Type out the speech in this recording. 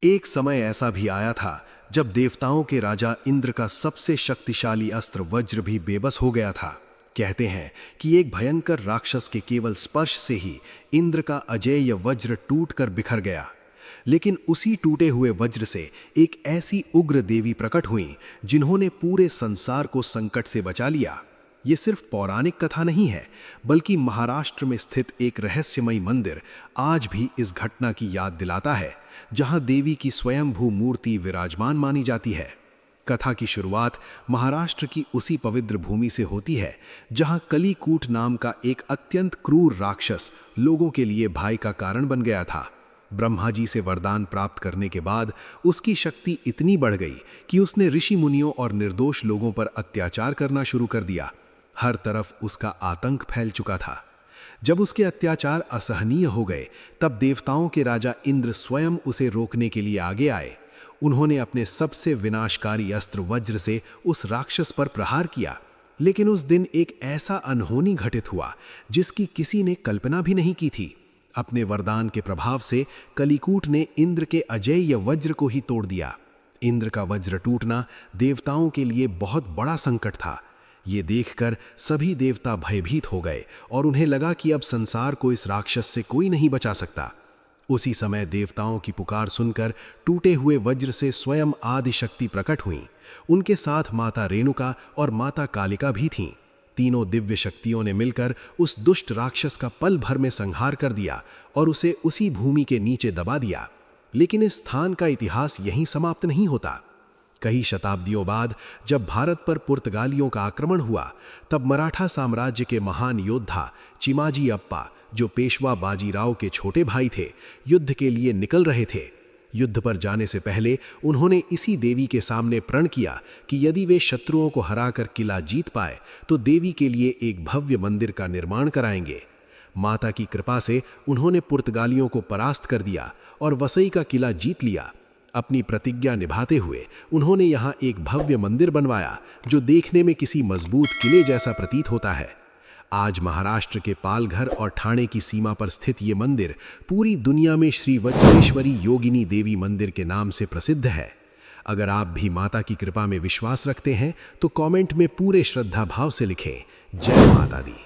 एक समय ऐसा भी आया था जब देवताओं के राजा इंद्र का सबसे शक्तिशाली अस्त्र वज्र भी बेबस हो गया था। कहते हैं कि एक भयंकर राक्षस के केवल स्पर्श से ही इंद्र का अजेय वज्र टूटकर बिखर गया। लेकिन उसी टूटे हुए वज्र से एक ऐसी उग्र देवी प्रकट हुई जिन्होंने पूरे संसार को संकट से बचा लिया। ये सिर्फ पौराणिक कथा नहीं है, बल्कि महाराष्ट्र में स्थित एक रहस्यमयी मंदिर आज भी इस घटना की याद दिलाता है, जहां देवी की स्वयंभू मूर्ति विराजमान मानी जाती है। कथा की शुरुआत महाराष्ट्र की उसी पवित्र भूमि से होती है जहां कलीकूट नाम का एक अत्यंत क्रूर राक्षस लोगों के लिए भय का कारण बन गया था। ब्रह्मा जी से वरदान प्राप्त करने के बाद उसकी शक्ति इतनी बढ़ गई कि उसने ऋषि मुनियों और निर्दोष लोगों पर अत्याचार करना शुरू कर दिया। हर तरफ उसका आतंक फैल चुका था। जब उसके अत्याचार असहनीय हो गए, तब देवताओं के राजा इंद्र स्वयं उसे रोकने के लिए आगे आए। उन्होंने अपने सबसे विनाशकारी अस्त्र वज्र से उस राक्षस पर प्रहार किया। लेकिन उस दिन एक ऐसा अनहोनी घटित हुआ जिसकी किसी ने कल्पना भी नहीं की थी। अपने वरदान के प्रभाव से कलीकूट ने इंद्र के अजेय वज्र को ही तोड़ दिया। इंद्र का वज्र टूटना देवताओं के लिए बहुत बड़ा संकट था। ये देखकर सभी देवता भयभीत हो गए और उन्हें लगा कि अब संसार को इस राक्षस से कोई नहीं बचा सकता। उसी समय देवताओं की पुकार सुनकर टूटे हुए वज्र से स्वयं आदिशक्ति प्रकट हुईं। उनके साथ माता रेणुका और माता कालिका भी थीं। तीनों दिव्य शक्तियों ने मिलकर उस दुष्ट राक्षस का पल भर में संहार कर दिया और उसे उसी भूमि के नीचे दबा दिया। लेकिन इस स्थान का इतिहास यहीं समाप्त नहीं होता। कई शताब्दियों बाद जब भारत पर पुर्तगालियों का आक्रमण हुआ, तब मराठा साम्राज्य के महान योद्धा चिमाजी अप्पा, जो पेशवा बाजीराव के छोटे भाई थे, युद्ध के लिए निकल रहे थे। युद्ध पर जाने से पहले उन्होंने इसी देवी के सामने प्रण किया कि यदि वे शत्रुओं को हराकर किला जीत पाए तो देवी के लिए एक भव्य मंदिर का निर्माण कराएंगे। माता की कृपा से उन्होंने पुर्तगालियों को परास्त कर दिया और वसई का किला जीत लिया। अपनी प्रतिज्ञा निभाते हुए उन्होंने यहाँ एक भव्य मंदिर बनवाया जो देखने में किसी मजबूत किले जैसा प्रतीत होता है। आज महाराष्ट्र के पालघर और ठाणे की सीमा पर स्थित ये मंदिर पूरी दुनिया में श्री वज्रेश्वरी योगिनी देवी मंदिर के नाम से प्रसिद्ध है। अगर आप भी माता की कृपा में विश्वास रखते हैं तो कमेंट में पूरे श्रद्धा भाव से लिखें, जय माता दी।